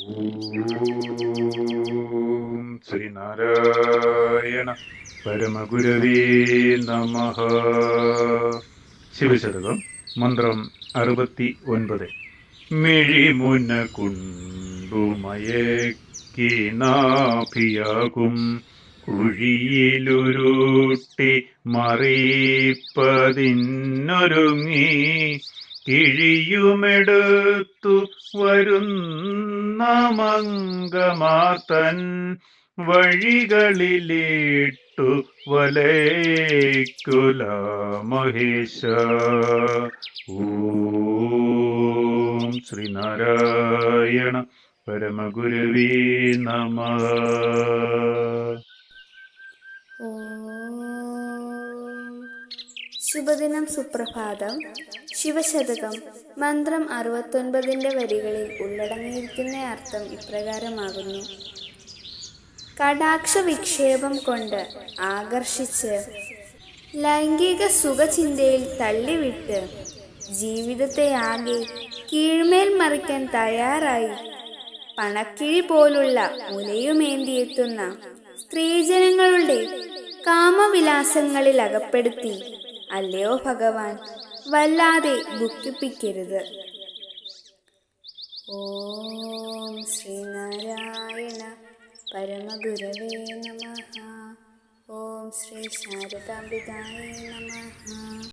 ഓം ശ്രീനാരായണ പരമഗുരവേ നമഃ. ശിവശതകം മന്ത്രം 69. മിഴിമുന കുണ്ടുമയക്കിനാഭിയാകും കുഴിയിലുരുട്ടി മറിപ്പതിനൊരുങ്ങി കിഴിയുമെടുത്തു വരുന്ന മംഗമാർത്തൻ വഴികളിലിട്ടു വലയ്ക്കുല മഹേശ. ഓം ശ്രീനാരായണ പരമഗുരവേ നമഃ. ശുഭദിനം, സുപ്രഭാതം. ശിവശതകം മന്ത്രം 69 വരികളിൽ ഉള്ളടങ്ങിയിരിക്കുന്ന അർത്ഥം ഇപ്രകാരമാകുന്നു. കടാക്ഷ വിക്ഷേപം കൊണ്ട് ആകർഷിച്ച് ലൈംഗിക സുഖചിന്തയിൽ തള്ളിവിട്ട് ജീവിതത്തെ ആകെ കീഴ്മേൽ മറിക്കാൻ തയ്യാറായി പണക്കിഴി പോലുള്ള മുലയുമേന്തിയെത്തുന്ന സ്ത്രീജനങ്ങളുടെ കാമവിലാസങ്ങളിൽ അകപ്പെടുത്തി അല്ലയോ ഭഗവാൻ വല്ലാതെ ദുഃഖിപ്പിക്കരുത്. ഓം ശ്രീനാരായണ പരമഗുരവേ നമഃ. ഓം ശ്രീ ശാരദാംബികായേ നമഃ.